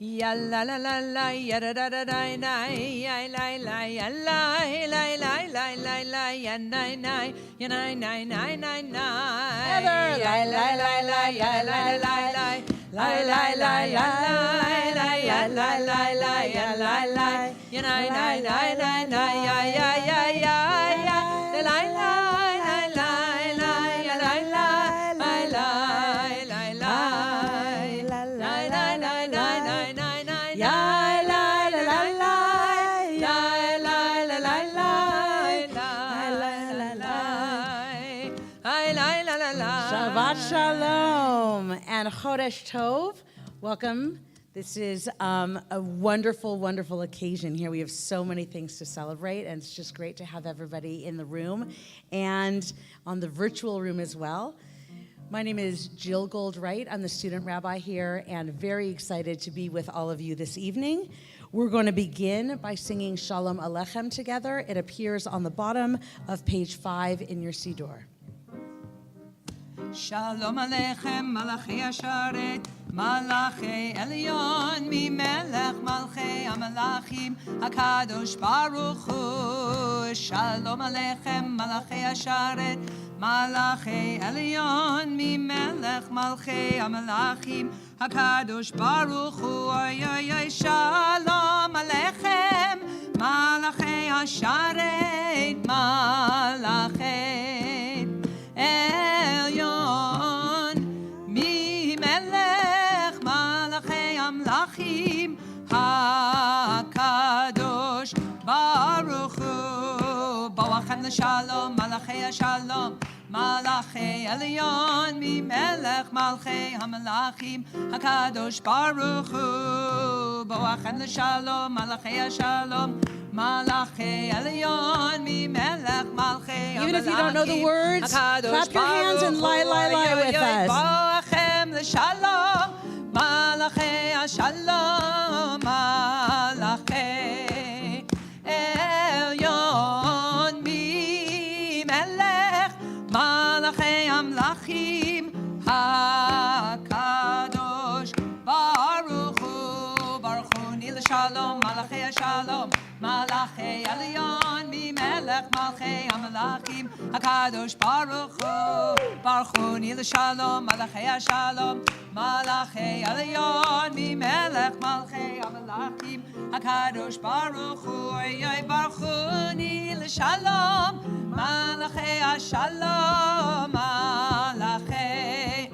Ya la la la la ya da da da da da ya la la ya la la la la la la ya na na ya na na na na na Heather, ya la la la ya la la la la la la ya la ya la la la ya la la ya na na na na na ya ya ya ya ya la la la la la ya la la la la Shabbat Shalom and Chodesh Tov. Welcome. This is a wonderful, wonderful occasion here. We have so many things to celebrate, and it's just great to have everybody in the room and on the virtual room as well. My name is Jill Goldwright. I'm the student rabbi here and very excited to be with all of you this evening. We're going to begin by singing Shalom Aleichem together. It appears on the bottom of page 5 in your Siddur. Shalom Aleichem, Malachi Asharet, Malachi Elyon, Mimelech Malchei Amalachim, HaKadosh Baruch Hu. Shalom Aleichem, Malachi Asharet, Malachi Elyon, Mimelech Malchei Amalachim, HaKadosh Baruch Hu. Oy, oy, oy, Shalom Aleichem, Malachi Asharet, Malachi Elyon, mi melech malachei amlachim, HaKadosh Baruch Hu. Boachem l'shalom, malachei shalom, malachei Elyon, mi melech malchei hamelachim, HaKadosh Baruch Hu. Boachem l'shalom, malachei shalom, Malachi Elyon, mi melech malchei. Even if you don't know the words, clap your hands and lie with us. Boachem l'shalom, Malachi shalom, Malachi Elyon, mi melech malchei amlachim, HaKadosh Baruch Hu. Baruch Hu ni l'shalom, Malachi shalom, Malachi Elyon, mi melech malchei hamelachim, HaKadosh Baruch Hu. Baruch Hu ni l'shalom, Malachi shalom, Malachi Elyon, mi melech malchei hamelachim, HaKadosh Baruch Hu. Baruch Hu ni l'shalom, Malachi shalom, Malachi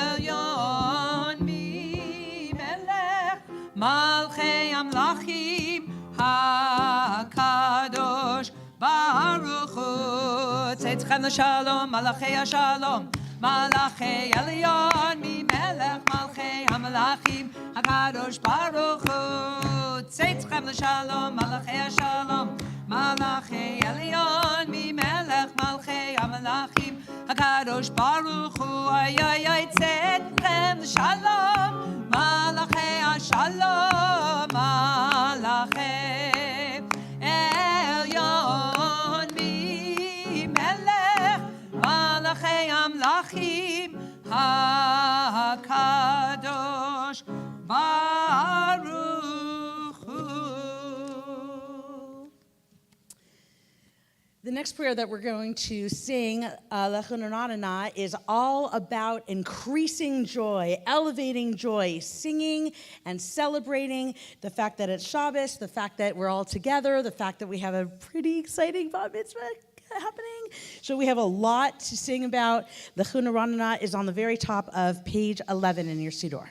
Elyon, mi melech malchei hamelachim, HaKadosh Baruch Hu. Tzedchem l'shalom, Malachi shalom, Malachi Elyon, mi melech malchei hamelachim, HaKadosh Baruch Hu. Tzedchem l'shalom, Malachi shalom, Malachi Elyon, mi melech malchei hamelachim, HaKadosh Baruch Hu. Tzedchem l'shalom, Malachi shalom, Malachi Elyon, mi melech malachei amlachim, HaKadosh Baruch Hu. The next prayer that we're going to sing, Lechun Adonai, is all about increasing joy, elevating joy, singing and celebrating the fact that it's Shabbos, the fact that we're all together, the fact that we have a pretty exciting bar mitzvah happening. So we have a lot to sing about. Lechun Adonai is on the very top of page 11 in your Siddur.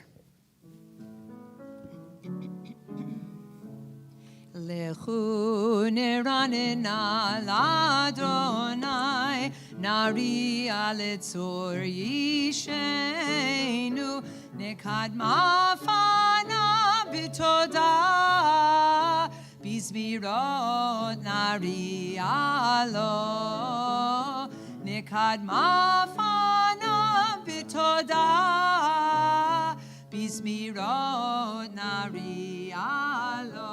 Lechu neranena l'Adonai, nari'a letzor yishenu, nekadma fana b'todah, bizmirot nari'a lo, nekadma fana b'todah, bizmirot nari'a lo.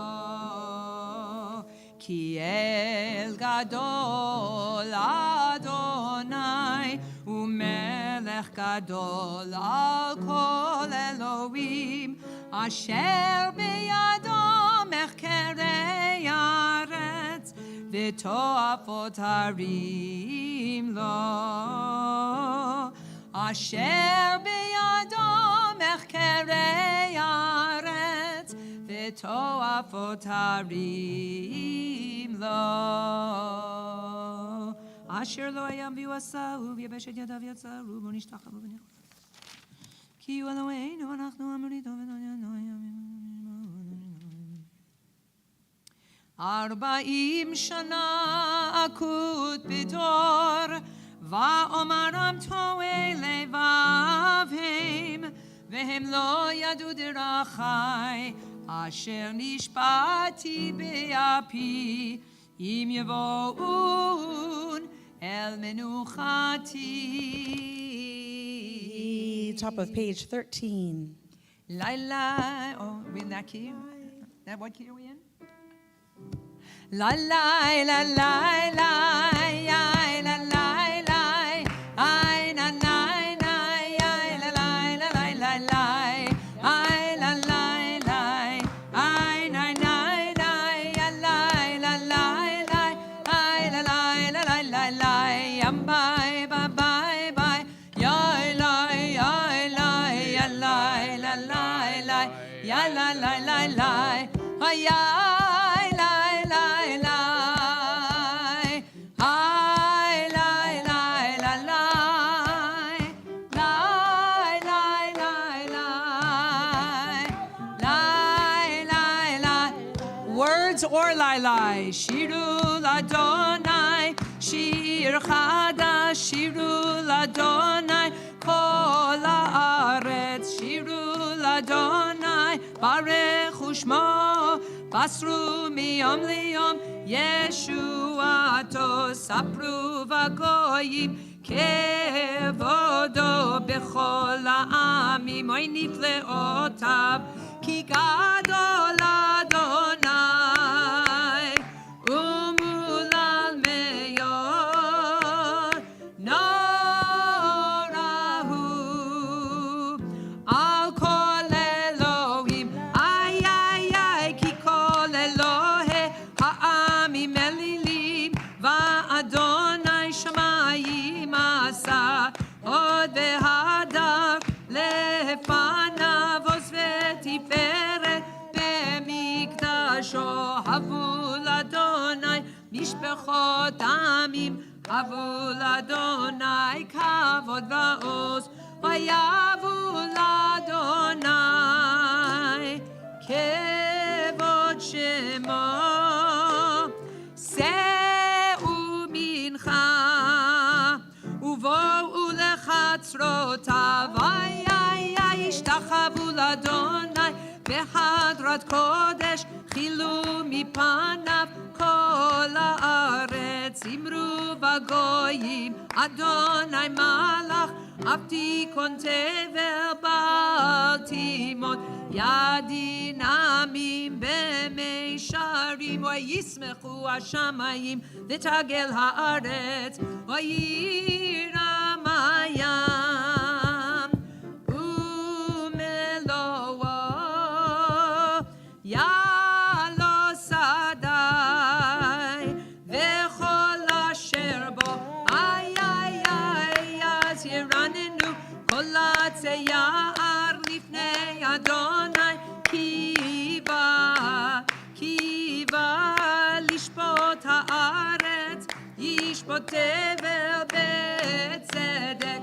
Ki el gadol Adonai umelech gadol al kol Elohim אשר בידו מחקרי הארץ ותועפות הרים לו. אשר בידו מחקרי הארץ ותועפות הרים לו. אשר לא יביאו עשהו ויבשת ידיו יצרו בו נשתחוו ונכבדו. כי הוא אלוהינו אנחנו אמריתו ונעיינו. 40 שנה אקוט בדור ואומרם טועה לבבהם והם לא ידעו דרכי אשר נשבעתי באפי אם יבואון אל מנוחתי. Top of page 13. Light, oh, we in that key? That what key are we in? Light, light, light, light, light, light, light, light, light, light, light, Words or lai Shiru Ladonai Shir Chadash Shiru Ladonai Kol Haaretz Shiru Ladonai Barech Ushmo Basru miyom liyom Yeshuato Sapru v'goyim Kevodo bechol ha'amim Oy nifleotav Ki gadol Adonai Umulal meyor Norahu Al kol Elohim Ay ay ay Ki kol Elohe ha'amim elilim Va'adonai shamayim asa Od v'hadav לפניו ותפארת במקדשו הבו לאדוני משפחות עמים הבו לאדוני כבוד ועוז ויבו לאדוני כבוד שמו שאו מנחה ובואו לחצרותיו השתחוו לאדוני בחדרת קודש חילו מפניו כל הארץ אמרו בגויים אדוני מלך אף תיכון תבל בל תימות ידין עמים במישרים וישמחו השמיים ותגל הארץ וירם הים יעלו שדי וכל אשר בו איי איי איי אז ירננו כל עצי יער לפני אדוני כי בא לשפוט הארץ ישפוט תבל בצדק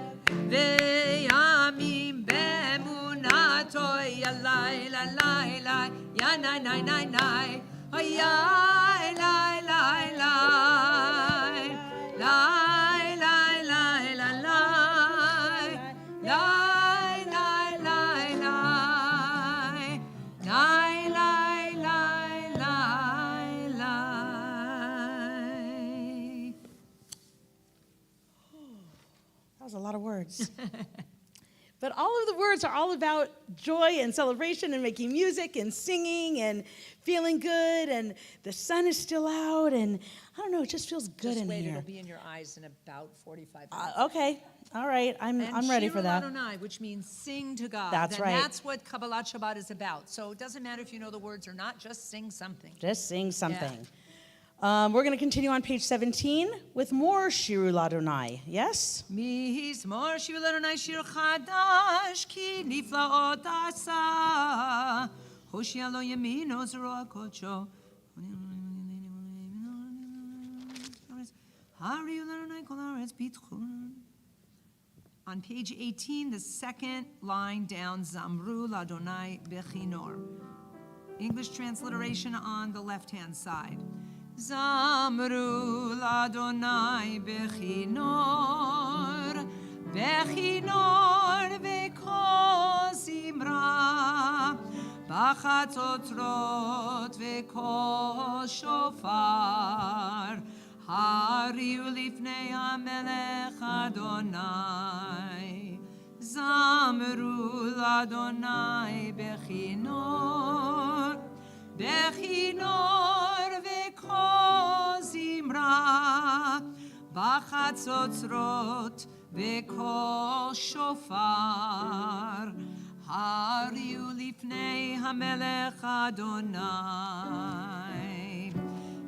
וימים באמונתו ילאי ללי לי Ya nai nai nai nai, oh ya lai lai lai, lai lai lai lai lai, lai lai lai lai, lai lai lai lai lai. That was a lot of words. But all of the words are all about joy and celebration and making music and singing and feeling good, and the sun is still out, and I don't know, it just feels good Just in wait, here. it'll be in your eyes in about 45 minutes. Okay, all right, I'm ready for that. Adonai, which means sing to God. That's right. That's what Kabbalat Shabbat is about. So it doesn't matter if you know the words or not, just sing something. Just sing something. We're going to continue on page 17 with more Shiru Ladonai. Yes? Mizmor Shir Adonai Shir Chadash Ki Niflaot Asa Hoshia Lo Yamino Zerua Kocho Hari Adonai Kol Haaretz Bitchun. On page 18, the second line down, Zamru Ladonai Bechinor. English transliteration on the left-hand side. Zamru Ladonai Bechinor, Bechinor V'kol Zimra, B'chatzotrot V'kol Shofar, Hariu Lifnei HaMelech Adonai, Zamru Ladonai Bechinor, Bechinor V'kol Zimra, B'chatzotzrot V'kol Shofar, Hariu Lifnei HaMelech Adonai,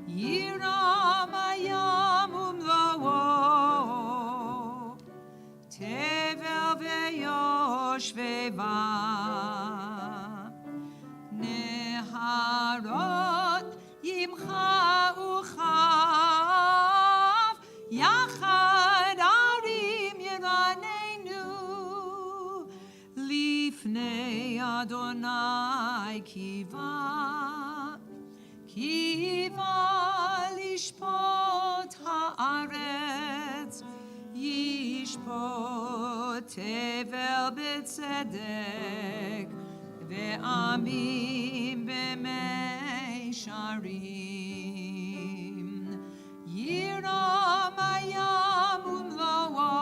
Yiram Hayam Umlo'o, Tevel V'yoshveva, Neharot Yimcha Uchav, Yachad Arim Yeranenu, Lifnei Adonai Kiva, Kiva Lishpot Haaretz, Yishpot Tevel B'tzedek, Ve'amim b'meisharim, Yiram hayam umlo'o,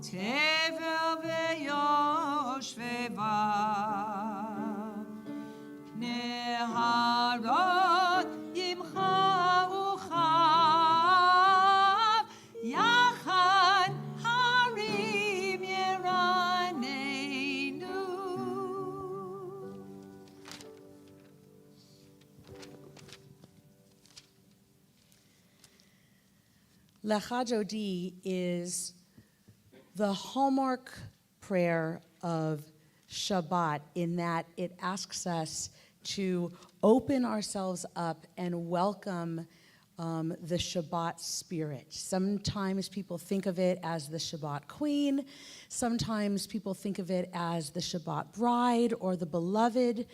Tevel ve'yoshveva, Neharot yimcha uchav, Yachad harim yeranenu. Lecha Dodi is the hallmark prayer of Shabbat in that it asks us to open ourselves up and welcome the Shabbat spirit. Sometimes people think of it as the Shabbat queen. Sometimes people think of it as the Shabbat bride or the beloved.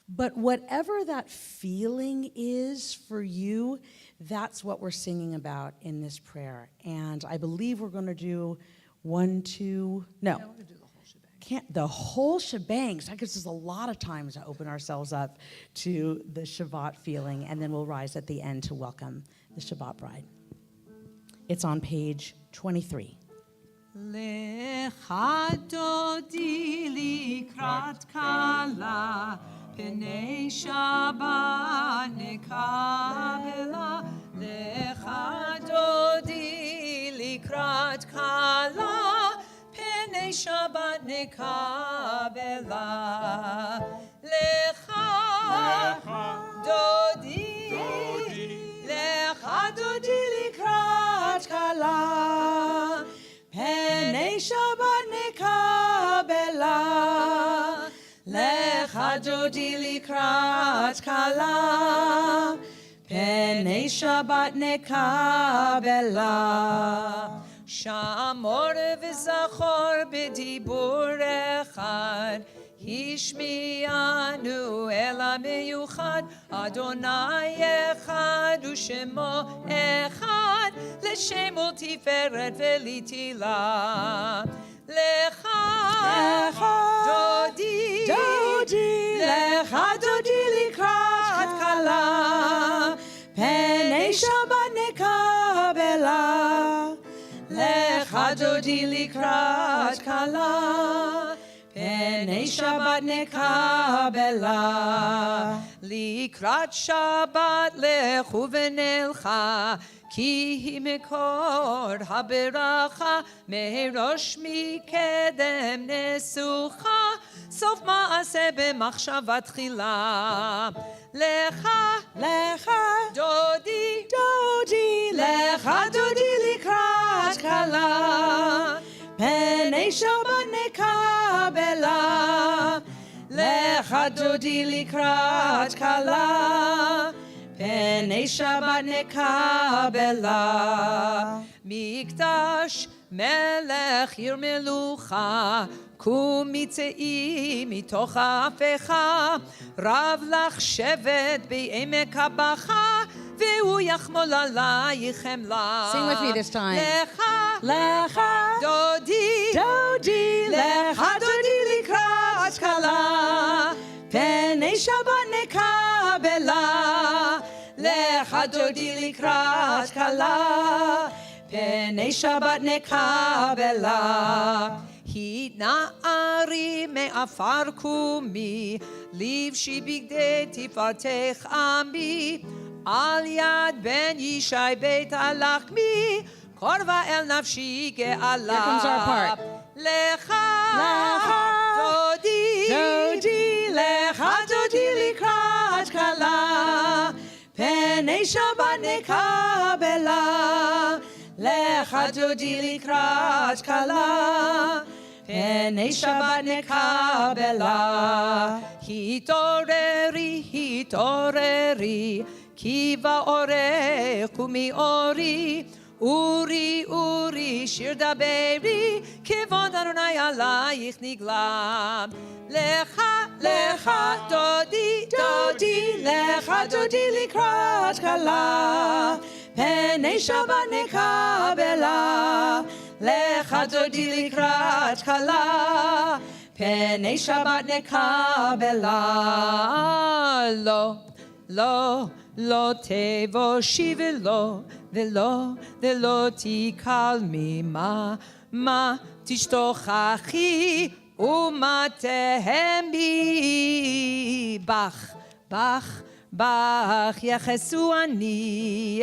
But whatever that feeling is for you, that's what we're singing about in this prayer. And I believe we're going to do one, two, no. We're going to do the whole shebang. The whole shebang. So that gives us a lot of time to open ourselves up to the Shabbat feeling, and then we'll rise at the end to welcome the Shabbat bride. It's on page 23. Lecha dodi likrat kala, Pnei Shabbat nekabela. Lecha dodi likrat kala, Pnei Shabbat nekabela. Lecha dodi likrat kala, Pnei Shabbat nekabela. Lecha dodi likrat kala, Pnei Shabbat nekabela. Shamor v'zachor b'dibur echad, Hishmianu ela meyuchad, Adonai echad u'shemo echad, L'shem u'tiferet v'litila. Lecha dodi, Lecha dodi likrat kala, Pnei Shabbat nekabela. Lecha דודי לקראת כלה, פני שבת נקבלה. לקראת שבת לכו ונלכה, כי היא מקור הברכה, מראש מקדם נסוכה, סוף מעשה במחשבה תחילה. לך, לך, דודי, דודי, לך דודי לקראת כלה, פני שבת נקבלה. לך דודי לקראת כלה, פני שבת נקבלה. מקדש מלך עיר מלוכה, קומי צאי מתוך ההפכה, רב לך שבט בעמק הבכה, והוא יחמול עלייך חמלה. Sing with me this time. לך, לך, דודי, דודי, לך דודי לקראת כלה, פני שבת נקבלה. לך דודי לקראת כלה, פני שבת נקבלה. התנערי מעפר קומי, לבשי בגדי תפארתך עמי, על יד בן ישי בית הלחמי, קרבה אל נפשי גאלה. Here comes our part. לך, לך, דודי, דודי, לך דודי לקראת כלה, פני שבת נקבלה. לך דודי לקראת כלה, פני שבת נקבלה. התעוררי, התעוררי, כי באורך ומאורי, אורי, אורי, שיר דברי, כבוד אדוני עלייך נגלה. לך, לך, דודי, דודי, לך דודי לקראת כלה, פני שבת נקבלה. לך דודי לקראת כלה, פני שבת נקבלה. לא, לא, לא תבושי ולא תקלמי, מה תשתוכחי ומה תהמי. בך יחסו עניי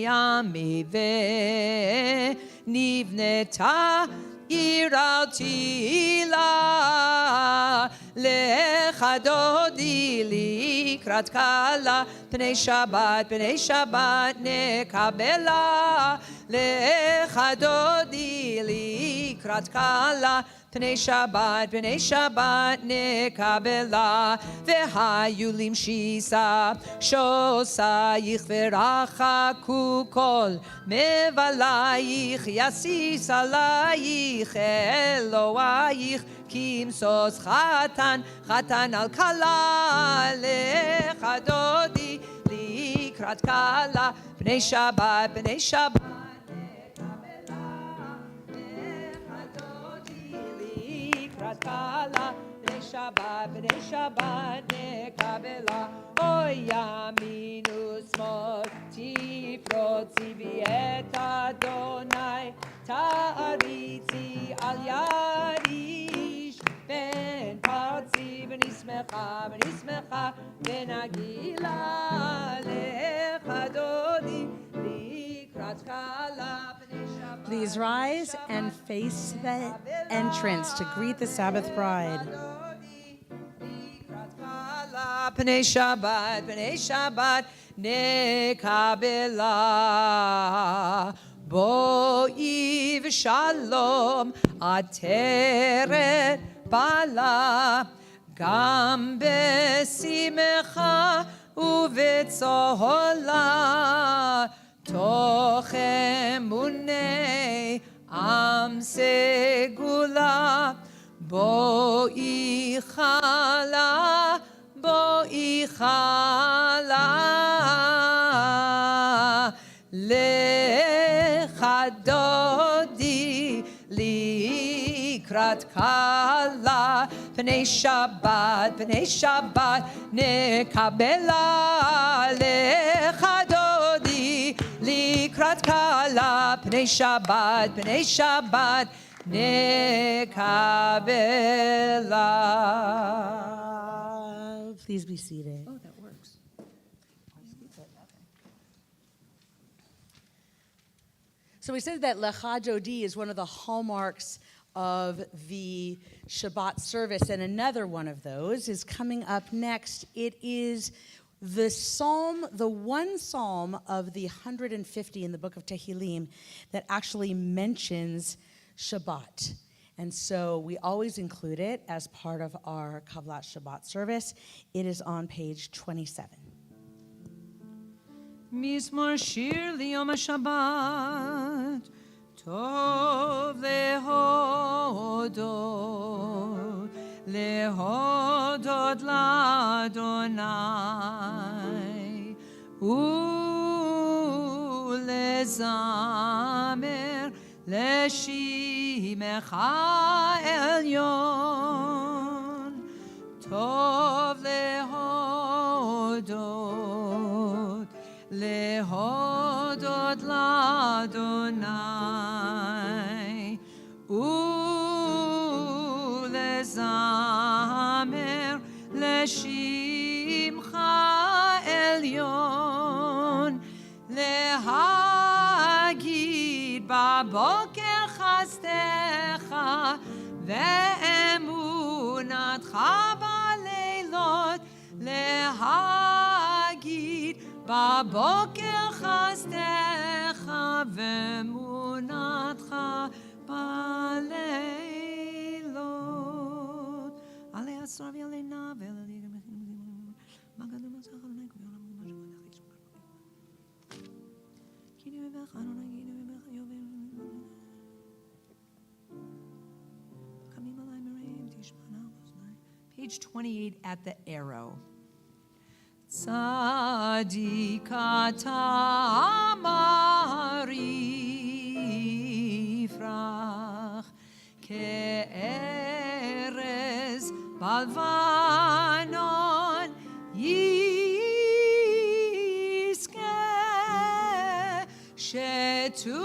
עמי, ונבנתה עיר על תהילה. לך דודי לקראת כלה, פני שבת נקבלה. לך דודי לקראת כלה, פני שבת נקבלה. והיו למשיסה שוסייך, ורחקו כל מבלייך, יסיס עלייך אלוהייך, כי משוש חתן על כלה. לך דודי לקראת כלה, פני שבת נקבלה. כלה, בני שבת נקבלה. אוי ימין ושמאל תפרוצי בי את אדוני, תעריצי על יד איש, בן פרצי ונשמחה ונגילה. לך דודי לקראת כלה. Please rise and face the entrance to greet the Sabbath bride. פני שבת נקבלה. בואי ושלום עטרת בעלה, גם בשמחה ובצהלה, תוך אמוני עם סגולה. בואי חלה, לך דודי לקראת כלה, פני שבת נקבלה. לך דודי לקראת כלה, פני B'nei Shabbat, nekabela. Please be seated. Oh, that works. So we said that Lecha Jodi is one of the hallmarks of the Shabbat service, and another one of those is coming up next. It is the one psalm of the 150 in the book of Tehillim that actually mentions Shabbat. And so we always include it as part of our Kabbalat Shabbat service. It is on page 27. Mizmor shir liyom HaShabbat, tov lehodot l'Adonai, ulezamer leshimecha elyon, tov lehodot l'Adonai, ulezamer leshimcha elyon, lehagid baboker chastecha ve'emunatcha baleilot, lehagid baboker chastecha ve'emunatcha baleilot. Alei asar v'alei na v'alei magadu masach alei k'yonam u'mashma kini v'bech Adonai kini v'bech yovel kamim alei mereim tishmana oznai. Page 28 at the arrow. Tzadikata amarifrach ke'erez balvanon yiske shetulim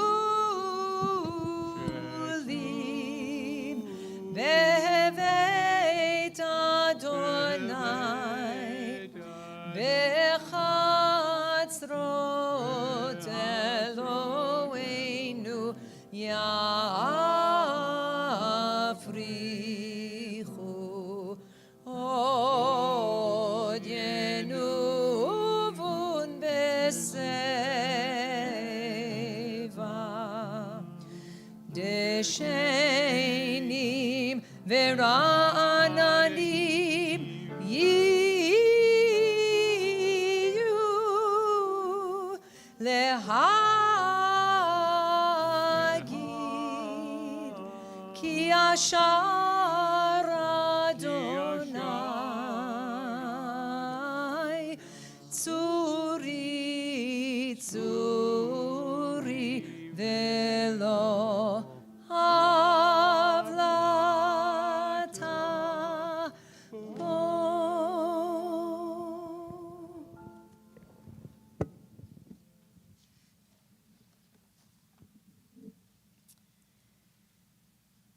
beveit Adonai bechatzrot Eloheinu yafrichu od yenuvun beseva deshenim verananim lehagid ki ashar Adonai tzuri tzuri velo avlata bo.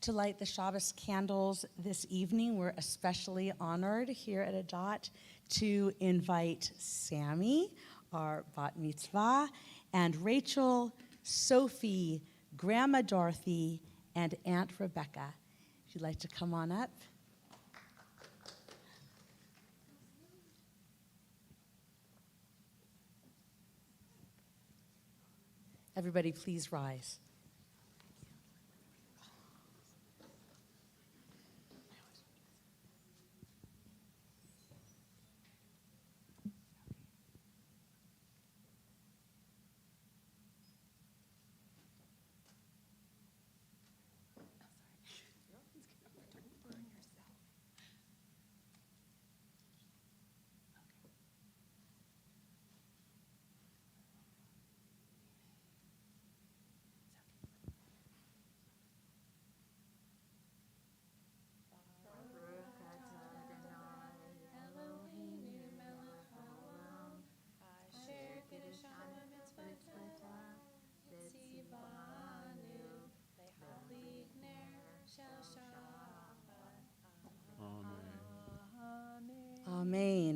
To light the Shabbos candles this evening, we're especially honored here at Adat to invite Sammy, our bat mitzvah, and Rachel, Sophie, Grandma Dorothy, and Aunt Rebecca. If you'd like to come on up. Everybody, please rise.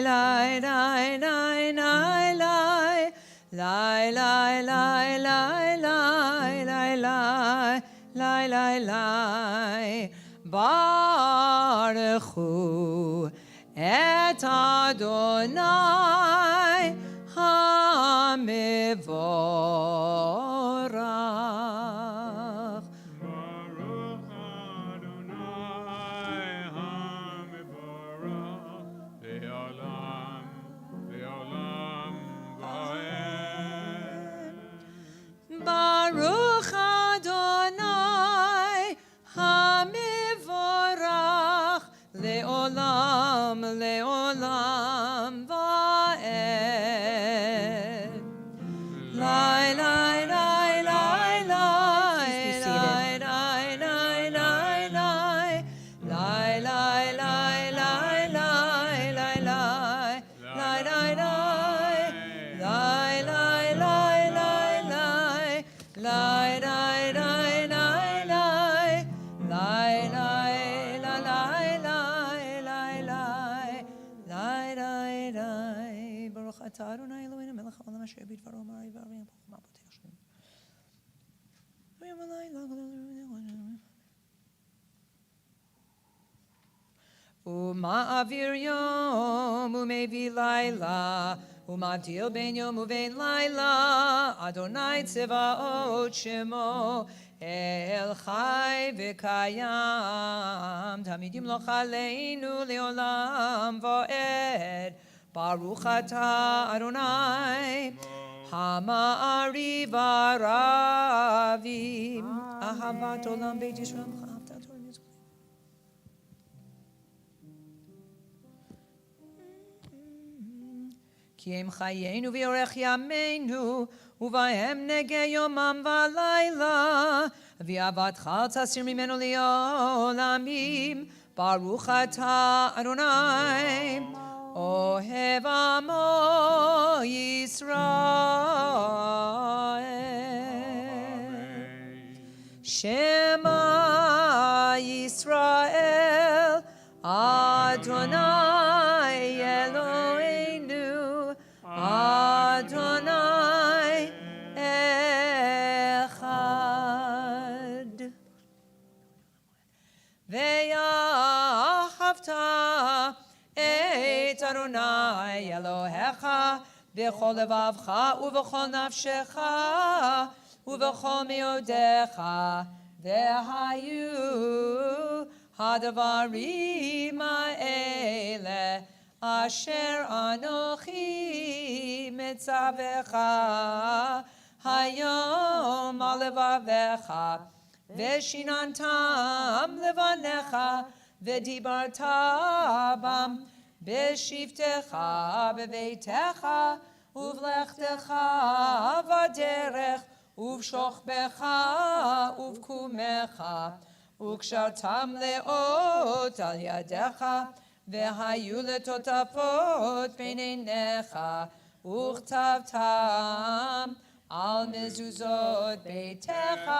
lai, lai, lai, lai, lai. Lai, lai, lai, lai, lai, lai, lai, lai, lai, lai. Baruch hu et Adonai HaMevorach. Baruch Adonai HaMevorach Le'olam Le'olam Va'ed. Baruch Adonai HaMevorach Le'olam Le'olam Va'ed. Lai, lai, lai. אתה אדוני אלוהינו מלך העולם אשר בדברו אמר יברא בחוכמה פותח שם. ומעביר יום ומביא לילה ומבדיל בין יום ובין לילה אדוני צבאות שמו אל חי וקיים תמיד ימלוך עלינו לעולם ועד ברוך אתה אדוני המעריב הרבים אהבת עולם בית ישראל אהבת התורה מזוכרים כי הם חיינו ויורך ימינו ובהם נגע יומם ולילה ואהבתך אל תסיר ממנו לעולמים ברוך אתה אדוני אוהב עמו ישראל שמע ישראל אדוני אלוהינו אדוני אחד ואהבת את אדוני אלוהיך בכל לבבך ובכל נפשך ובכל מאודיך והיו הדברים האלה אשר אנוכי מצווך היום על לבביך ושיננתם לבניך ודיברת בם בשבתך בביתך ובלכתך בדרך ובשוכבך ובקומך וקשרתם לאות על ידיך והיו לטוטפות בין עיניך וכתבתם על מזוזות ביתך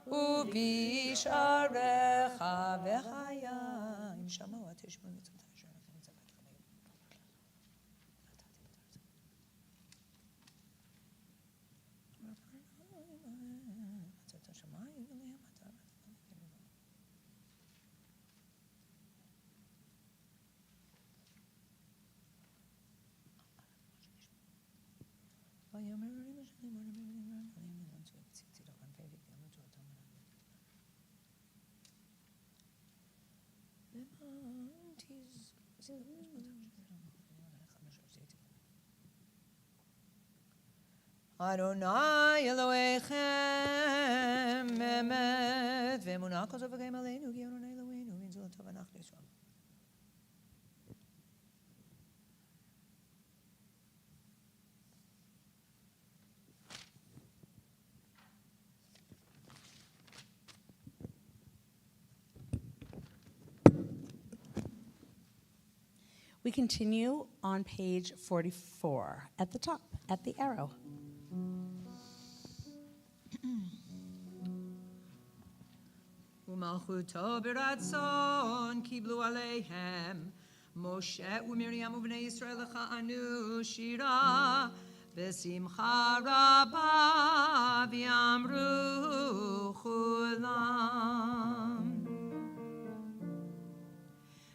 ובשעריך והיה אם שמעו תשמעו מצוות אשר לכם מצוות לכם מצוות השמיים ולהם אתה אדוני אלוהיכם אמת ואמונה כל זאת וקיים עלינו כי אדוני אלוהינו ונזולתו ואנחנו ישראל. We continue on page 44 at the top, at the arrow. ומלכותו ברצון קיבלו עליהם משה ומרים ובני ישראל לכהנו שירה בשמחה רבה ויאמרו כולם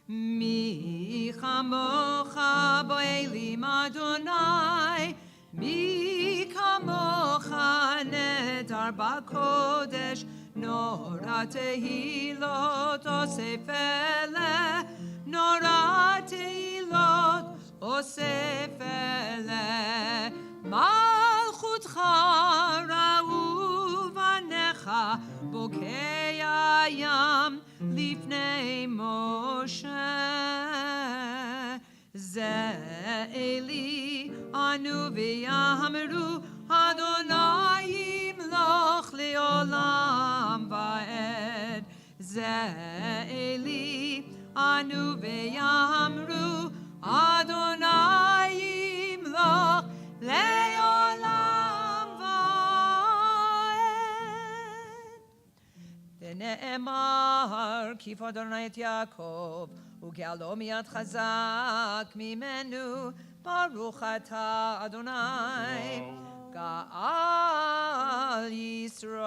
מי כמוך באלים אדוני מי כמוך נדר בקודש נורא תהילות אוסף אלה נורא תהילות אוסף אלה מלכותך ראו בניך בוקע ים לפני משה זה אלי אנו ויאמרו אדוני ימלוך לעולם ועד זה אלי אנו ויאמרו אדוני ימלוך לעולם ועד ונאמר כי פדה אדוני את יעקב וגאלו מיד חזק ממנו Baruch atah Adonai Ga'al Yisrael.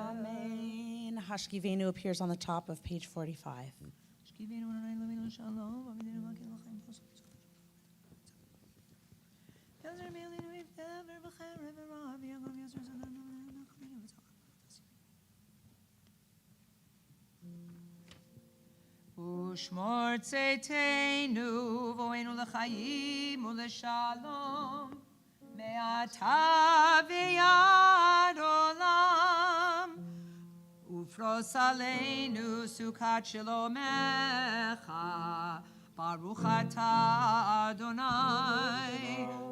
Amen. Hashkivenu appears on the top of page 45. Ushmor tzeitenu vo'enu l'chaim u'l'shalom me'ata v'yad olam ufros aleinu sukat shalomecha Baruch atah Adonai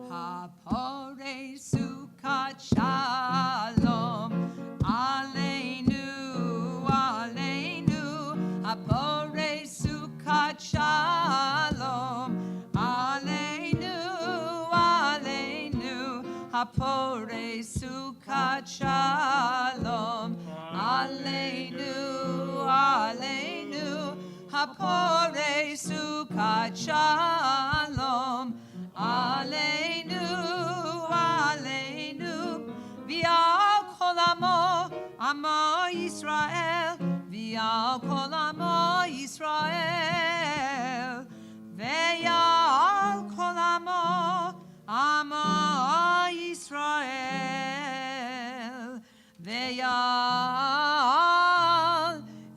haporei sukat shalom aleinu aleinu haporei sukat shalom aleinu aleinu haporei sukat shalom aleinu aleinu haporei sukat shalom aleinu aleinu v'al kol amo Yisrael v'al kol amo Yisrael v'al kol amo Yisrael v'al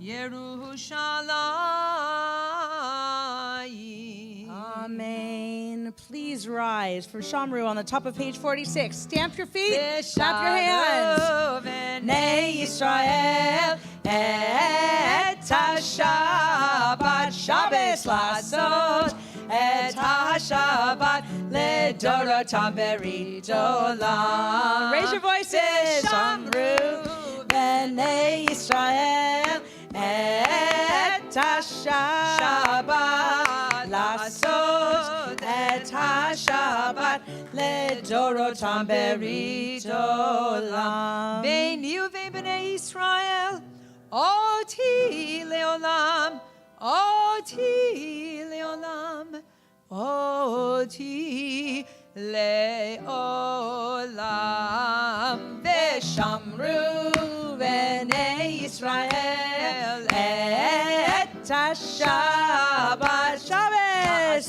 Yerushalayim. Amen. Please rise for Shamru on the top of page 46. Stamp your feet, clap your hands. Bnei Yisrael et ha-Shabbat Shabbos lasot et ha-Shabbat ledorotam berit olam. Raise your voices. Shamru Bnei Yisrael et ha-Shabbat lasot et ha-Shabbat ledorotam berit olam. Beini uvein b'nei Yisrael oti leolam oti leolam oti leolam Veshamru Bnei Yisrael et ha-Shabbat Shabbos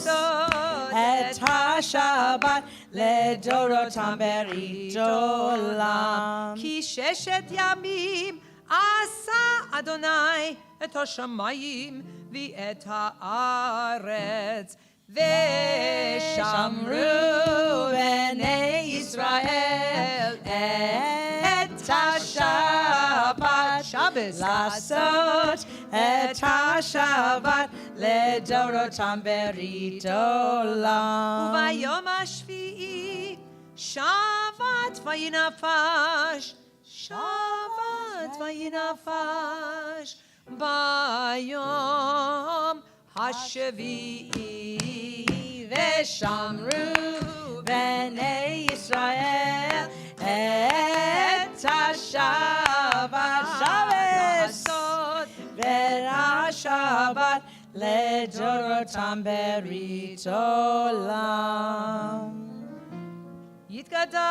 et ha-Shabbat ledorotam berit olam. Ki sheshet yamim asa Adonai et hashamayim v'et haaretz Veshamru Bnei Yisrael et ha-Shabbat Shabbos lasot et ha-Shabbat ledorotam berit olam. Uvayom hashvi'i shavat vayinafash shavat vayinafash bayom hashvi'i Veshamru Bnei Yisrael et ha-Shabbat Shabbos et ha-Shabbat ledorotam berit olam. Yitkada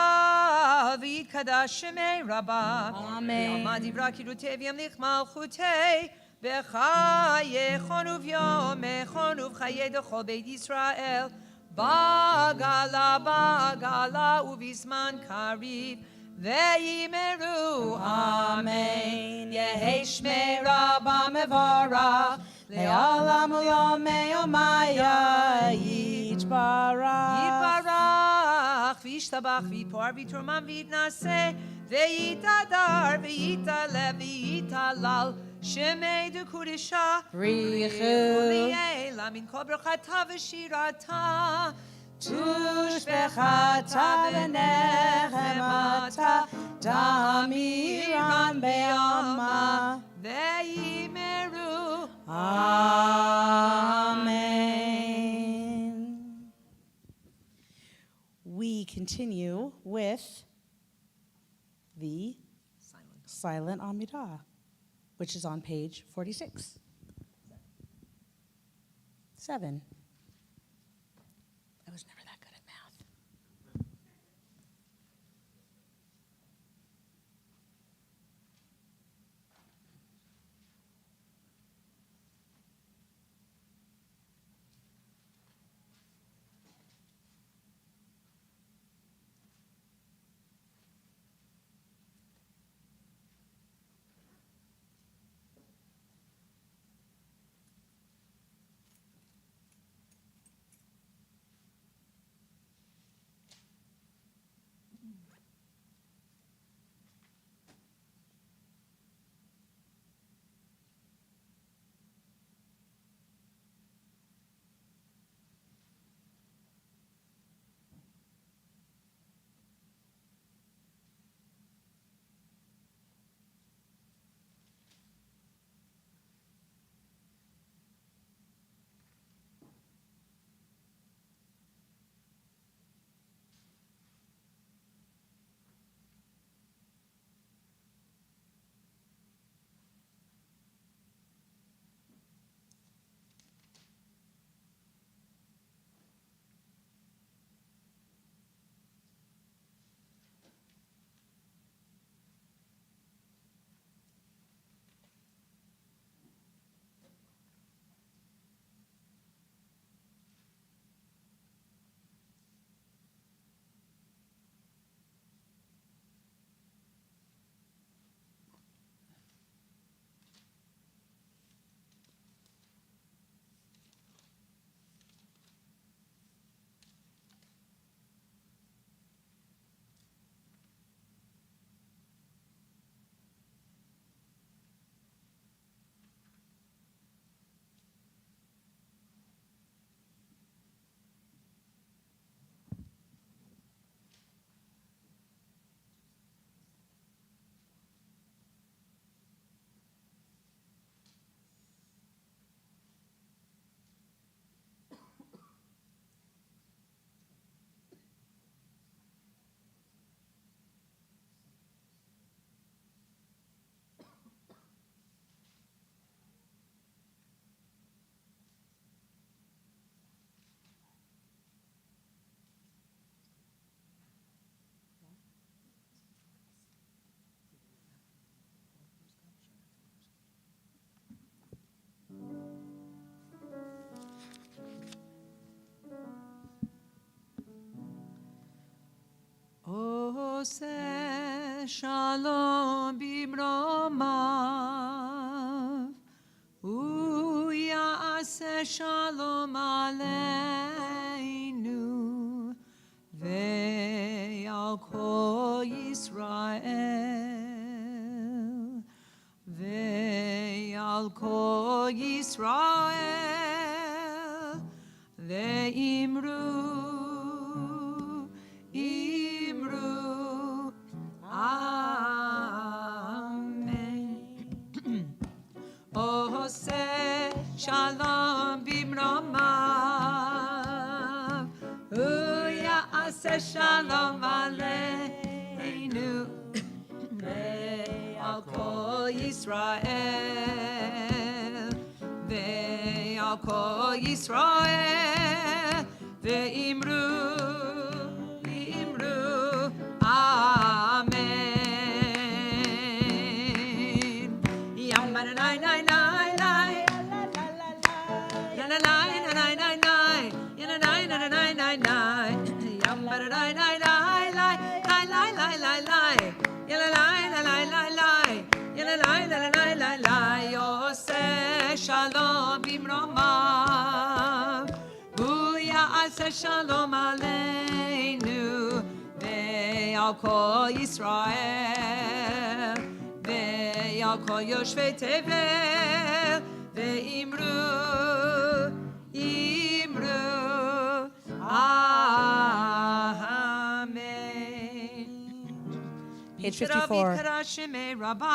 v'yitkada shemei rabba Amen. V'yama divra kirutei v'yamlich malchutei B'chayechon uvyomechon uv'chayei d'chol beit Yisrael Bagala uvizman kariv Ve'imeru Amen. Yehi shmei Rabba mevarach le'olam u'yom me'omaya yitbarach. Yitbarach v'yishtabach v'yipor v'yturman v'yitnaseh Ve'yitadar v'yitalev v'yitalal Shemei de Kudisha Richu Uliela min kol brachata v'shirata tushvechata v'nechemata damiram be'alma. Ve'imeru Amen. We continue with the silent Amidah, which is on page 46. 7. was never that good at math. עושה שלום במרומיו, הוא יעשה שלום עלינו ועל כל ישראל, ועל כל ישראל, ואמרו אמרו אמן. עושה שלום במרומיו, הוא יעשה שלום עלינו ועל כל ישראל, ועל כל ישראל, ואמרו שלום במרומיו, הוא יעשה שלום עלינו ועל כל ישראל, ועל כל יושבי תבל, ואמרו Page 54.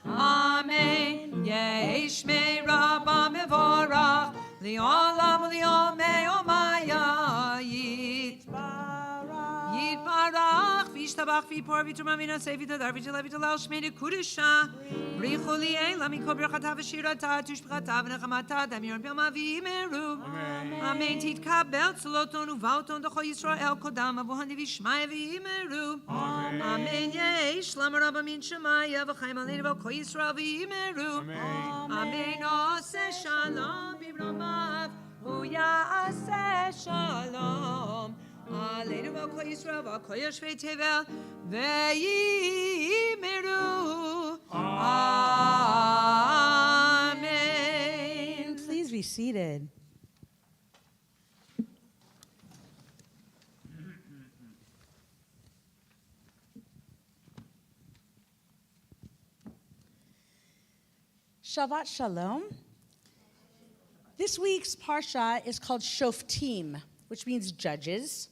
Amen. Yesh me rabba mevorach li'olam li'omei omaya Yitbarach, v'yishtabach, v'yipor, v'yitumah, v'yinaseh, v'yitadar, v'yitjaleh, v'yitjalel, shmei nekudesha. Brichu li'ela, mikol birchata, v'shirata, tushbchata, v'nechamata, damir pilma, v'imeru. Amen. Titkabel, tzoloton, uvauton, d'chol Yisrael, kodam, avuhani, v'yishmaya, v'imeru. Amen. Yeh, shlam rabba min shemaya, v'chaim aleinu, v'kol Yisrael, v'imeru. Amen. Oseh shalom, b'bramav, hu ya'aseh shalom. Aleinu v'kol Yisrael v'kol yoshvei tevel ve'yimeru. Amen. Please be seated. Shabbat Shalom. This week's Parsha is called Shoftim, which means judges.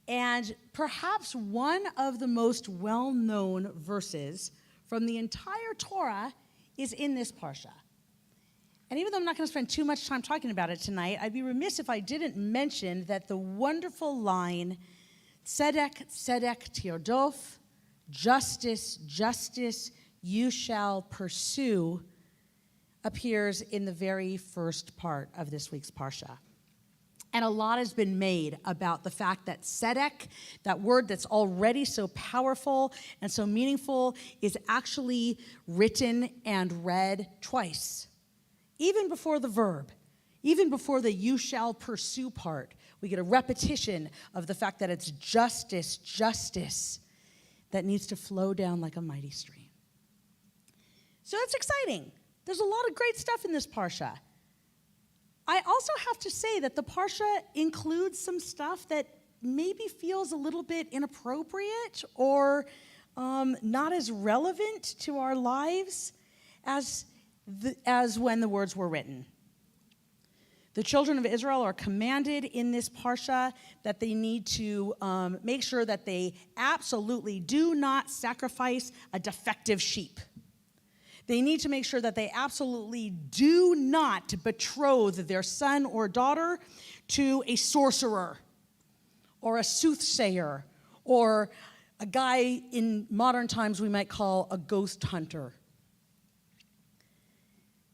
And perhaps one of the most well-known verses from the entire Torah is in this Parsha. And even though I'm not going to spend too much time talking about it tonight, I'd be remiss if I didn't mention that the wonderful line, Tzedek, Tzedek, Tirdof, justice, justice, you shall pursue, appears in the very first part of this week's Parsha. And a lot has been made about the fact that tzedek, that word that's already so powerful and so meaningful, is actually written and read twice. Even before the verb, even before the you shall pursue part, we get a repetition of the fact that it's justice, justice, that needs to flow down like a mighty stream. So it's exciting. There's a lot of great stuff in this Parsha. I also have to say that the Parsha includes some stuff that maybe feels a little bit inappropriate or not as relevant to our lives as when the words were written. The children of Israel are commanded in this Parsha that they need to make sure that they absolutely do not sacrifice a defective sheep. They need to make sure that they absolutely do not betroth their son or daughter to a sorcerer or a soothsayer or a guy in modern times we might call a ghost hunter.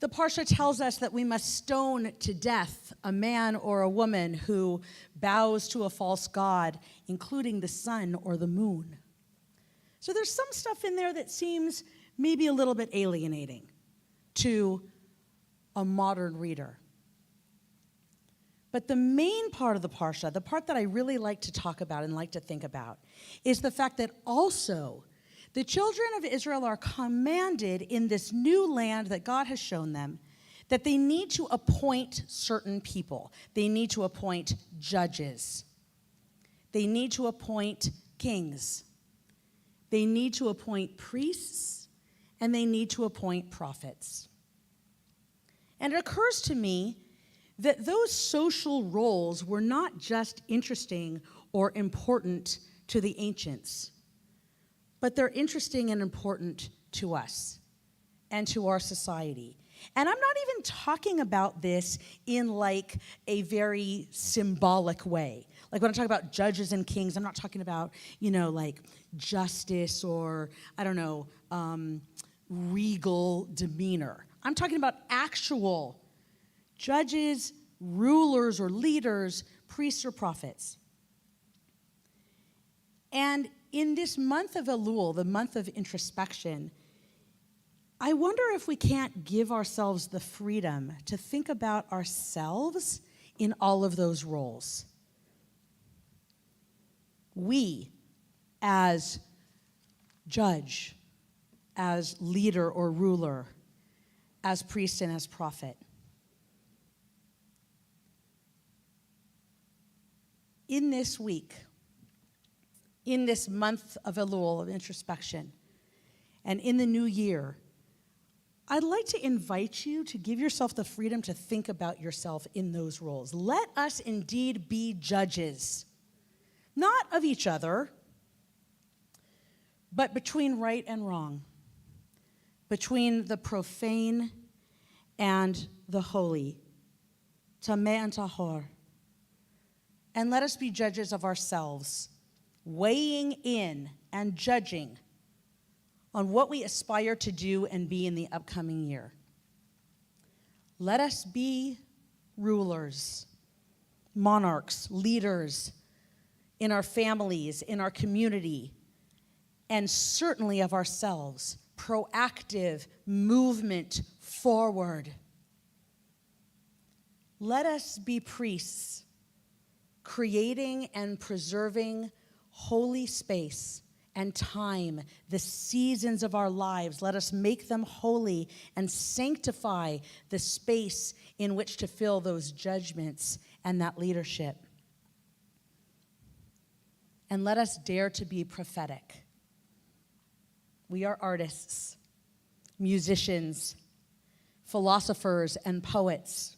The Parsha tells us that we must stone to death a man or a woman who bows to a false god, including the sun or the moon. So there's some stuff in there that seems maybe a little bit alienating to a modern reader. But the main part of the Parsha, the part that I really like to talk about and like to think about, is the fact that also the children of Israel are commanded in this new land that God has shown them that they need to appoint certain people. They need to appoint judges. They need to appoint kings. They need to appoint priests. And they need to appoint prophets. And it occurs to me that those social roles were not just interesting or important to the ancients, but they're interesting and important to us and to our society. And I'm not even talking about this in like a very symbolic way. Like when I talk about judges and kings, I'm not talking about, like justice or, regal demeanor. I'm talking about actual judges, rulers or leaders, priests or prophets. And in this month of Elul, the month of introspection, I wonder if we can't give ourselves the freedom to think about ourselves in all of those roles. We, as judge, as leader or ruler, as priest and as prophet. In this week, in this month of Elul, of introspection, and in the new year, I'd like to invite you to give yourself the freedom to think about yourself in those roles. Let us indeed be judges, not of each other, but between right and wrong, between the profane and the holy, tameh and tahor. And let us be judges of ourselves weighing in and judging on what we aspire to do and be in the upcoming year. Let us be rulers, monarchs, leaders in our families, in our community, and certainly of ourselves. Proactive movement forward. Let us be priests, creating and preserving holy space and time, the seasons of our lives. Let us make them holy and sanctify the space in which to fill those judgments and that leadership. And let us dare to be prophetic. We are artists, musicians, philosophers, and poets.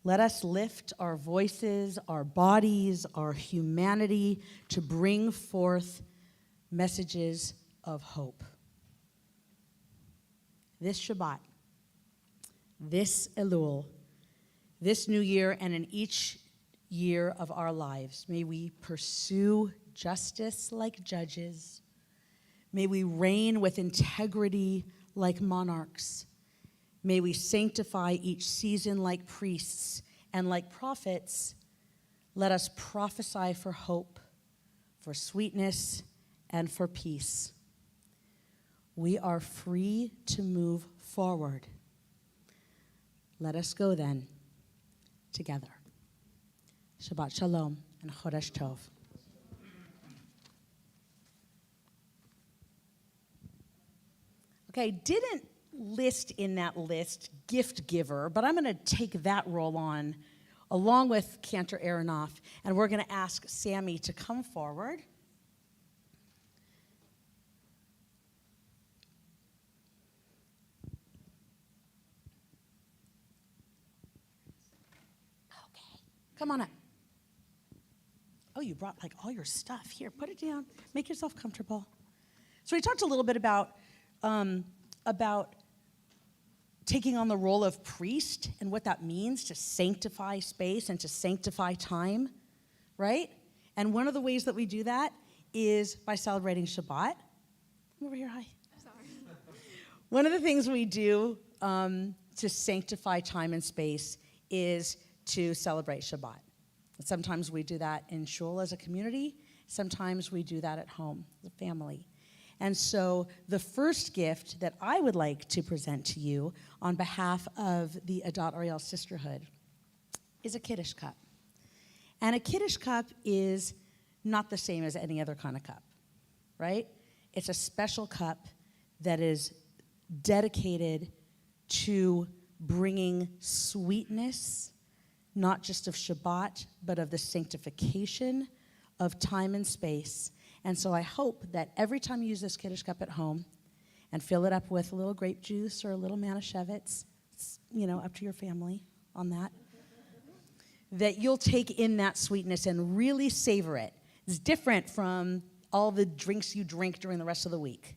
Let us lift our voices, our bodies, our humanity to bring forth messages of hope. This Shabbat, this Elul, this new year, and in each year of our lives, may we pursue justice like judges. May we reign with integrity like monarchs. May we sanctify each season like priests, and like prophets, let us prophesy for hope, for sweetness, and for peace. We are free to move forward. Let us go then, together. Shabbat Shalom and Chodesh Tov. Okay, didn't list in that list gift giver, but I'm going to take that role on along with Cantor Aronoff, and we're going to ask Sammy to come forward. Okay, come on up. Oh, you brought like all your stuff. Here, put it down. Make yourself comfortable. So we talked a little bit about taking on the role of priest and what that means to sanctify space and to sanctify time, right? And one of the ways that we do that is by celebrating Shabbat. Come over here, hi. Sorry. One of the things we do to sanctify time and space is to celebrate Shabbat. Sometimes we do that in shul as a community. Sometimes we do that at home as a family. And so the first gift that I would like to present to you on behalf of the Adat Ariel Sisterhood is a Kiddush cup. And a Kiddush cup is not the same as any other kind of cup, right? It's a special cup that is dedicated to bringing sweetness, not just of Shabbat, but of the sanctification of time and space. And so I hope that every time you use this Kiddush cup at home and fill it up with a little grape juice or a little Manischewitz, it's, up to your family on that, that you'll take in that sweetness and really savor it. It's different from all the drinks you drink during the rest of the week.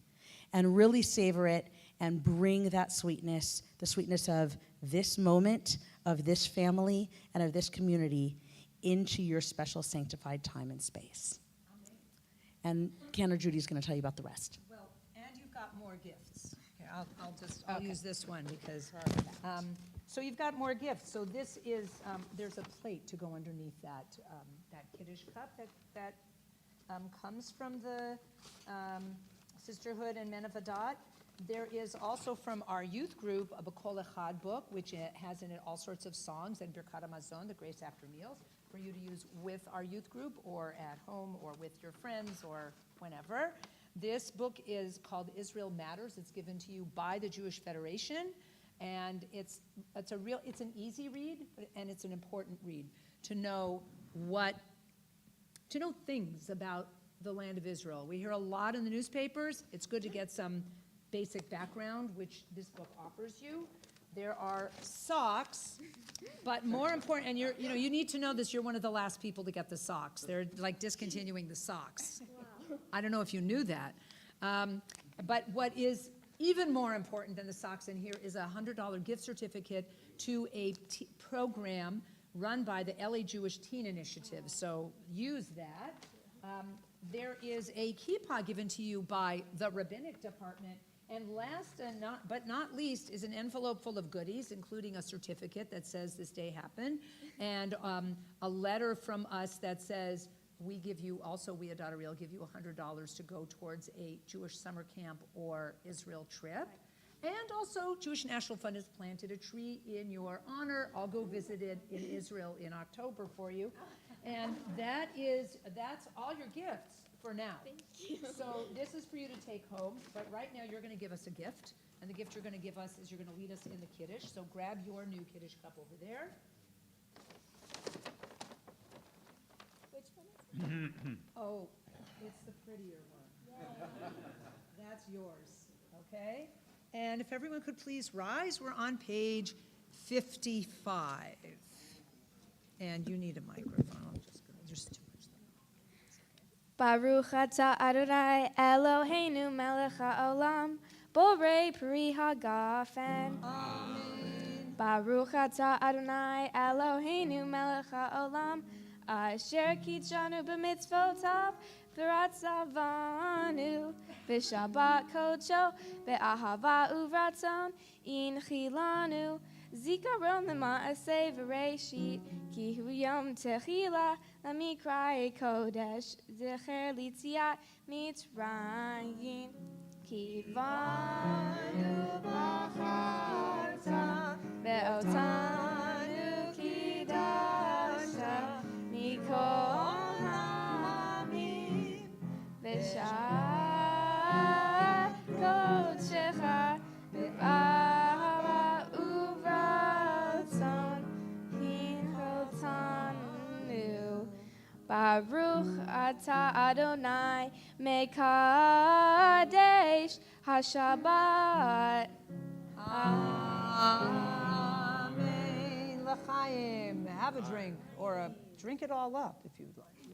And really savor it and bring that sweetness, the sweetness of this moment, of this family, and of this community into your special sanctified time and space. And Cantor Judy's going to tell you about the rest. Well, and you've got more gifts. Here, I'll use this one because, so you've got more gifts. So this is, there's a plate to go underneath that Kiddush cup that comes from the Sisterhood and Men of Adat. There is also from our youth group a B'Kol Echad book, which has in it all sorts of songs and Birkat HaMazon, the grace after meals, for you to use with our youth group or at home or with your friends or whenever. This book is called Israel Matters. It's given to you by the Jewish Federation, and it's an easy read, and it's an important read to know things about the land of Israel. We hear a lot in the newspapers. It's good to get some basic background, which this book offers you. There are socks, but more important, and you need to know this, you're one of the last people to get the socks. They're like discontinuing the socks. Wow. I don't know if you knew that. But what is even more important than the socks in here is a $100 gift certificate to a program run by the LA Jewish Teen Initiative. So use that. there is a kippah given to you by the rabbinic department. And last and not least is an envelope full of goodies, including a certificate that says this day happened, and a letter from us that says we at Dottery will give you $100 to go towards a Jewish summer camp or Israel trip. And also, Jewish National Fund has planted a tree in your honor. I'll go visit it in Israel in October for you. And that's all your gifts for now. Thank you. So this is for you to take home, but right now you're going to give us a gift. And the gift you're going to give us is you're going to lead us in the Kiddush. So grab your new Kiddush cup over there. Which one is it? Oh, it's the prettier one. That's yours, okay? And if everyone could please rise, we're on page 55. And you need a microphone. There's too much there. Baruch atah Adonai Eloheinu melech haolam, borei peri hagafen. Amen. Baruch atah Adonai Eloheinu melech haolam, asher kitshanu b'mitzvotav, v'ratzavanu, b'shabbat kodsho, b'ahava uvratzon, inchilanu, zikaron l'ma'aseh v'reishit, ki hu yom techila, למקראי קודש, זכר ליציאת מצרים. כי באנו בחרת, ואותנו קידשת, מכל העמים, בשער קודשך, באהבה וברצון, הנחלתנו. Baruch atah Adonai mekadesh hashabbat. Amen. L'chaim. Have a drink, or drink it all up if you'd like.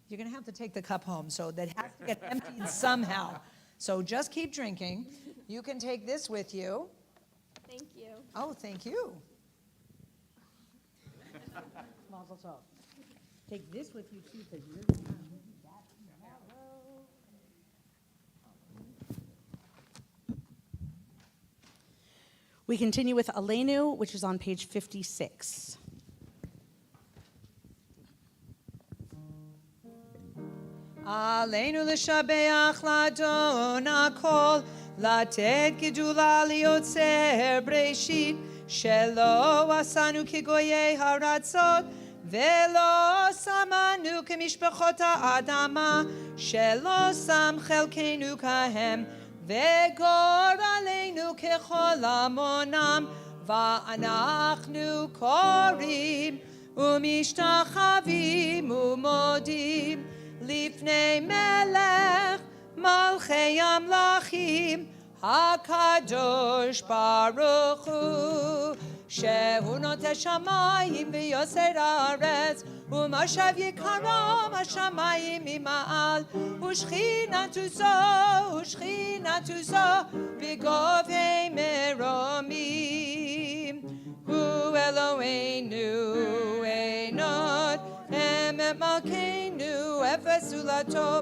You're going to have to take the cup home, so that has to get emptied somehow. So just keep drinking. You can take this with you. Thank you. Oh, thank you. Mazel tov. Take this with you too, because you're going to need that tomorrow. We continue with Aleinu, which is on page 56. עלינו לשבח לאדון הכל, לתת גדולה ליוצר בראשית, שלא עשנו כגויי הארצות, ולא שמנו כמשפחות האדמה, שלא שם חלקנו כהם, וגורלנו ככל עמונם, ואנחנו קוראים ומשתחווים ומודים לפני מלך מלכי המלכים הקדוש ברוך הוא, שהוא נוטה שמיים ויוסר הארץ, ומשב יקרם השמיים ממעל, ושכינתו זו בגובה מרומים. הוא אלוהינו אין עוד, הם מלכנו אפס זולתו,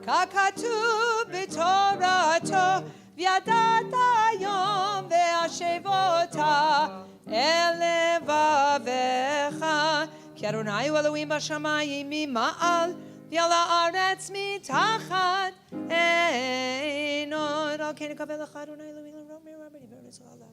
ככתוב בתורתו, וידעת היום והשבותה אל לבביך, כי אדוני הוא אלוהים בשמיים ממעל, ועל הארץ מתחת אין עוד. על כן נקווה לך אדוני אלוהים לרוב מרבני בארץ עליו.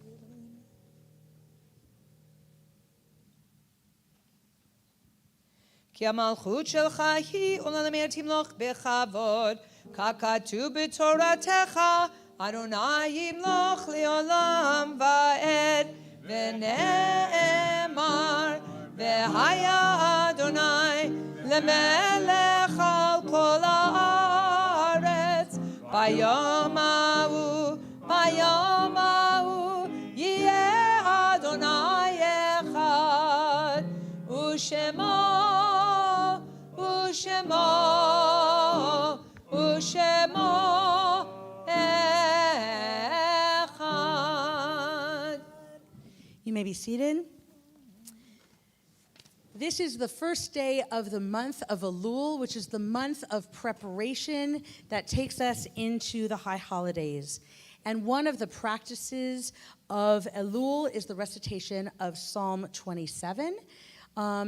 כי המלכות שלך היא ולעולמי תמלוך בכבוד, ככתוב בתורתך, אדוני ימלוך לעולם ועד, ונאמר, והיה אדוני למלך על כל הארץ, ביום ההוא יהיה אדוני אחד, ושמו echad. You may be seated. This is the first day of the month of Elul, which is the month of preparation that takes us into the high holidays. And one of the practices of Elul is the recitation of Psalm 27.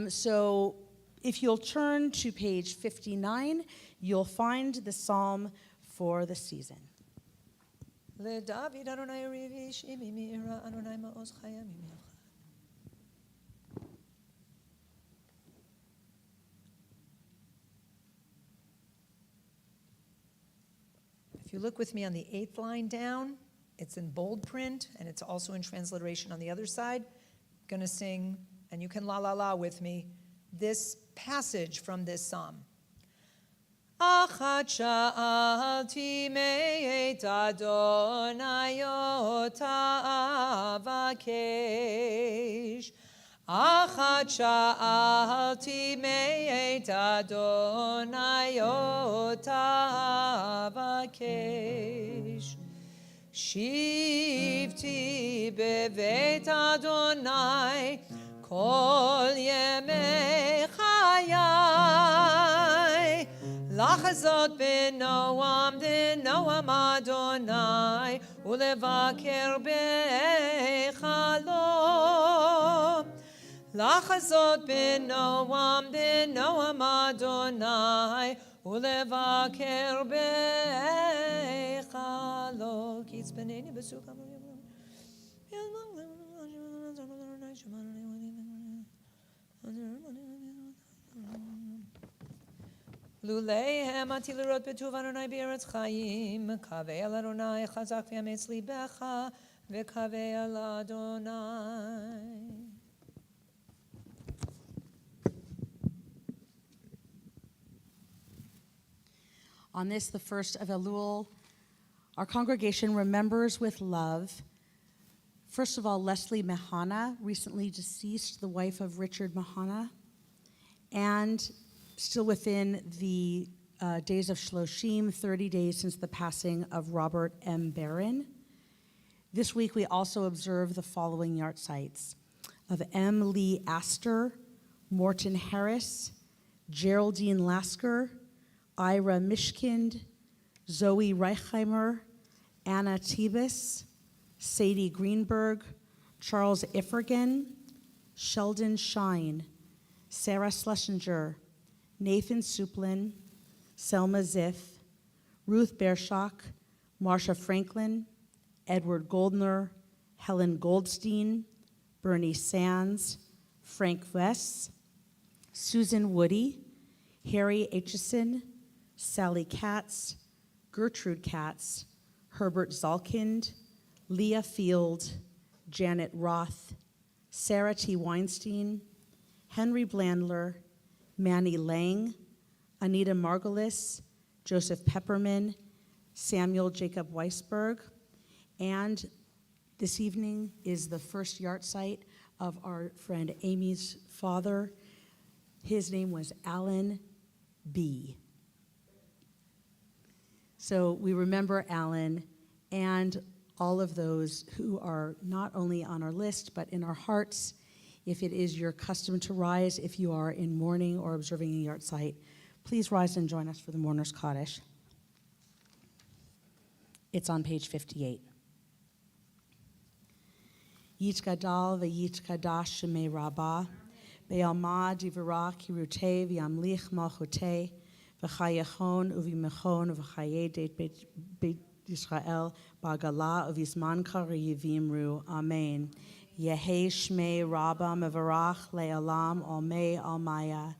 So if you'll turn to page 59, you'll find the psalm for the season. לדוד אדוני ריבי אישי ממהרה אדוני מעוז חיה ממך. If you look with me on the 8th line down, it's in bold print, and it's also in transliteration on the other side. I'm going to sing, and you can la la la with me, this passage from this psalm. אחת שאלתי מאת אדוני אותה אבקש. אחת שאלתי מאת אדוני אותה אבקש. שבתי בבית אדוני כל ימי חיי. לחזות בנועם אדוני ולבקר בחלום. לחזות בנועם אדוני ולבקר בחלום. כי יצפנני בסוכה לולא העמדתי לראות בטוב אדוני בארץ חיים, קווה אל אדוני חזק ואמץ ליבך, וקווה אל אדוני. On this, the first of Elul, our congregation remembers with love, first of all, Leslie Mahana, recently deceased, the wife of Richard Mahana, and still within the days of Shloshim, 30 days since the passing of Robert M. Barron. This week, we also observe the following yahrzeits of M. Lee Astor, Morton Harris, Geraldine Lasker, Ira Mishkind, Zoe Reichheimer, Anna Tebus, Sadie Greenberg, Charles Iffergan, Sheldon Shine, Sarah Schlesinger, Nathan Suplin, Selma Ziff, Ruth Bershock, Marsha Franklin, Edward Goldner, Helen Goldstein, Bernie Sands, Frank Wess, Susan Woody, Harry Aitchison, Sally Katz, Gertrude Katz, Herbert Zalkind, Leah Field, Janet Roth, Sarah T. Weinstein, Henry Blandler, Manny Lang, Anita Margolis, Joseph Pepperman, Samuel Jacob Weisberg, and this evening is the first yahrzeit of our friend Amy's father. His name was Alan B. So we remember Alan and all of those who are not only on our list, but in our hearts. If it is your custom to rise, if you are in mourning or observing a yahrzeit, please rise and join us for the Mourner's Kaddish. It's on page 58. Yitzgadal v'yitzgadash shemei Rabbah, be'alma divara kirutei v'yamlich malchutei, v'chayachon uv'imechon v'chaye deit beit Yisrael ba'gala uv'izman kari yivimru. Amen. Yehi shmei Rabbah mevarach le'alam almei almaya.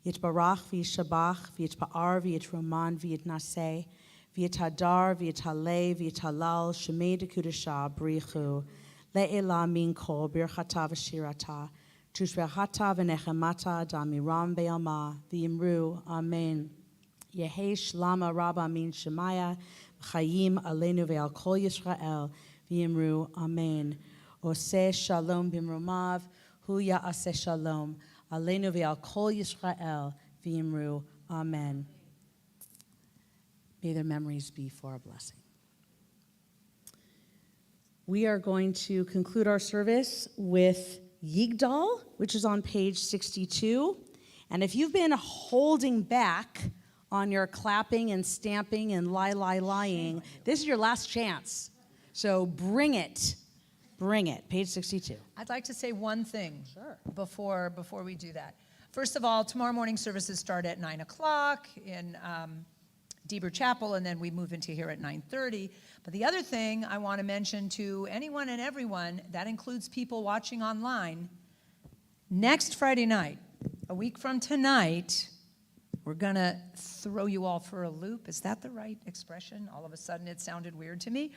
Yitbarach v'yishabach v'yitpa'ar v'yitroman v'yitnaseh v'yithadar v'yithaleh v'yithalal shemei dekudasha brichu. Le'ela min kol birchata v'shirata tushbehata v'nechemata damiram be'alma v'yimru. Amen. Yehi shlama Rabbah min shemaya v'chayim aleinu ve'al kol Yisrael v'yimru. Amen. Oseh shalom bimromav hu ya'aseh shalom aleinu ve'al kol Yisrael v'yimru. Amen. May their memories be for a blessing. We are going to conclude our service with Yigdal, which is on page 62. And if you've been holding back on your clapping and stamping and lying, this is your last chance. So bring it. Bring it. Page 62. I'd like to say one thing before we do that. First of all, tomorrow morning services start at 9 o'clock in Deber Chapel, and then we move into here at 9:30. But the other thing I want to mention to anyone and everyone, that includes people watching online, next Friday night, a week from tonight, we're going to throw you all for a loop. Is that the right expression? All of a sudden it sounded weird to me.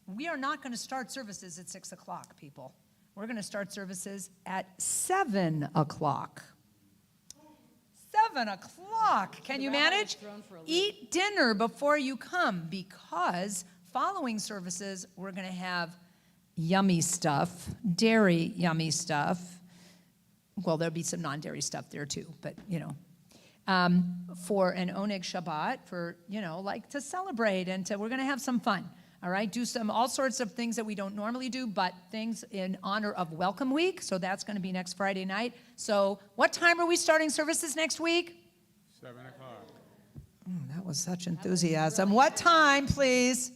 We are not going to start services at 6 o'clock, people. We're going to start services at 7 o'clock. 7 o'clock. Can you manage? Eat dinner before you come, because following services, we're going to have yummy stuff, dairy yummy stuff. Well, there'll be some non-dairy stuff there too, but for an Oneg Shabbat, for, like to celebrate and we're going to have some fun. All right, do all sorts of things that we don't normally do, but things in honor of Welcome Week. So that's going to be next Friday night. So what time are we starting services next week? 7 o'clock. That was such enthusiasm. What time, please?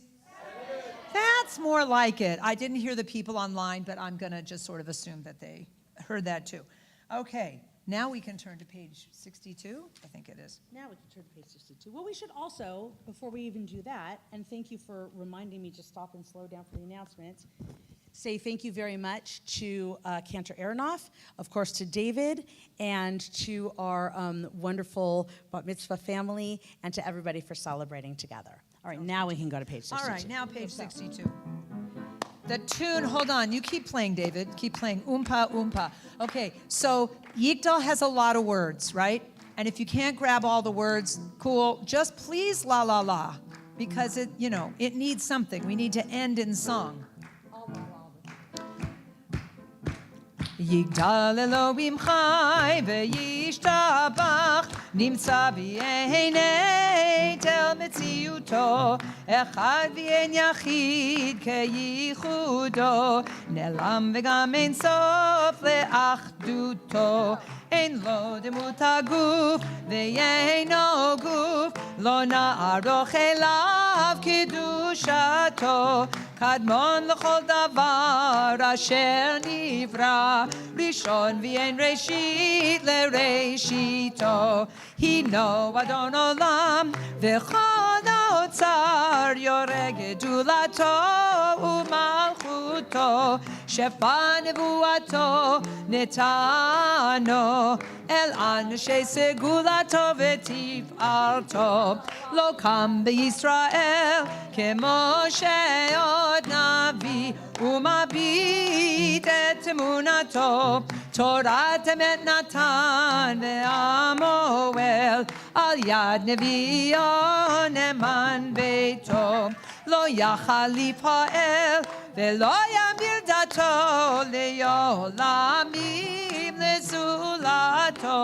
That's more like it. I didn't hear the people online, but I'm going to just sort of assume that they heard that too. Okay, now we can turn to page 62, I think it is. Now we can turn to page 62. Well, we should also, before we even do that, and thank you for reminding me to stop and slow down for the announcements, say thank you very much to Cantor Aronoff, of course to David, and to our wonderful Bat Mitzvah family, and to everybody for celebrating together. All right, now we can go to page 62. All right, now page 62. The tune, hold on, you keep playing, David. Keep playing, oompa, oompa. Okay, so Yigdal has a lot of words, right? And if you can't grab all the words, cool, just please la la la, because it needs something. We need to end in song. Yigdal Elohim chai v'yishtabach nimtza v'yenei tel metziuto echad v'yen yachid keyichudo nelam v'gam ein sof le'achduto ein lo demut haguf v'yeino guf lo na'aroch elav kedushato kadmon l'chol davar asher nivra rishon v'yein reshit le'reshito hino adon olam v'chol ha'otzar yoreh gedulato u'malchuto shefa nevuato netano el anshei segulato v'tif'arto lo kam b'Yisrael kemo she'od navi umabit et emunato Torat emet natan ve'amoel al yad nevio neman beito lo yachal lifa'el ve'lo yamir dato le'olamim lezulato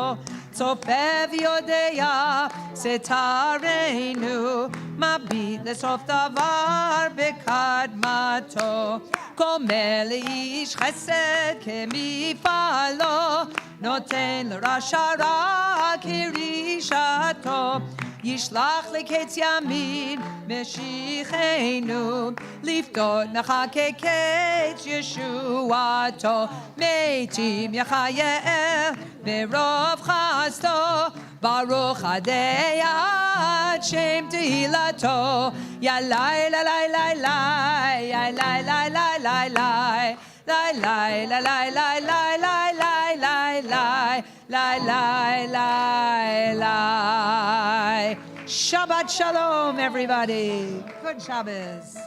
צופב יודע סתרנו מביט לסוף דבר בקדמתו גומל לאיש חסד כמפעלו נותן לרשע רע כרשעתו ישלח לקץ ימין משיחנו לפקוד נחכה קץ ישועתו מתים יחייל ברוב חסדו ברוך עדי עד שם תהילתו יא לי לי לי לי לי יא לי לי לי לי לי Lai lai lai lai lai lai lai lai lai lai lai lai lai lai. Shabbat shalom, everybody. Good Shabbos.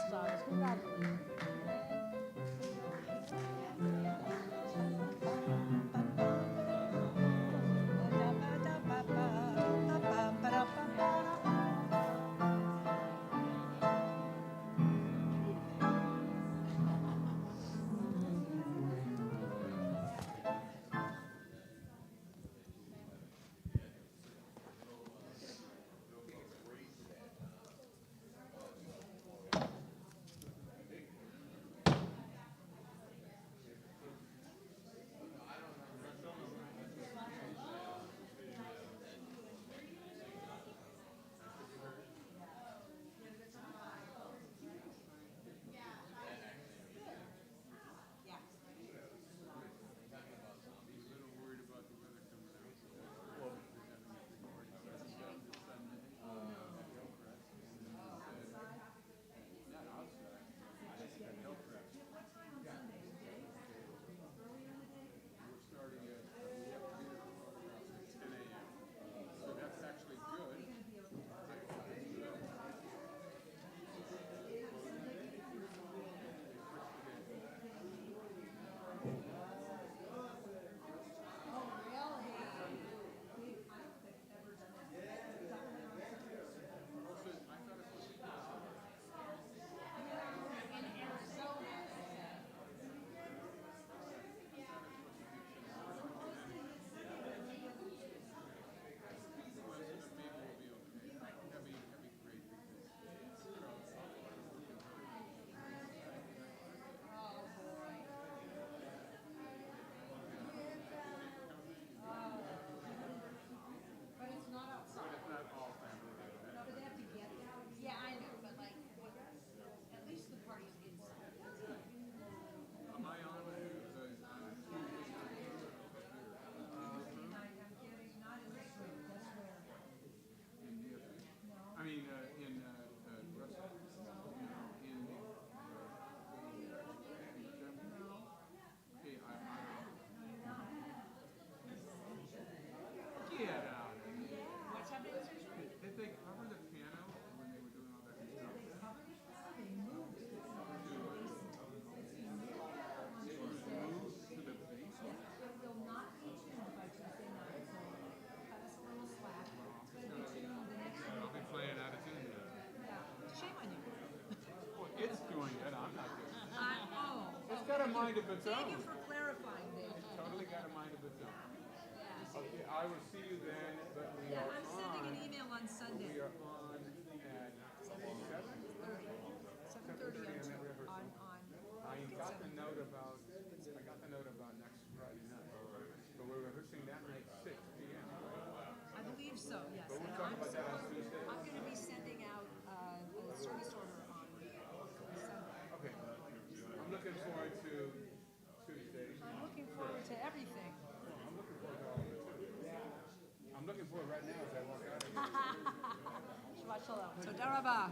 mind of its Thank you own. for clarifying, David. Totally got a mind of its own. Yes. Okay, I will see you then, but we Yeah, are I'm sending an on. email on Sunday. We are on at 7:30. 7:30 on that rehearsal. on. I got the note about next Friday night, but we're rehearsing that night 6 p.m. I believe so, yes. But we'll And talk I'm about that on supposed- Tuesday. I'm going to be sending out a service order on Sunday. Okay. I'm looking forward to Tuesday. I'm looking forward to everything. I'm looking forward to all of it too. I'm looking forward right now as I walk out of here. Shabbat shalom. Toda rabah.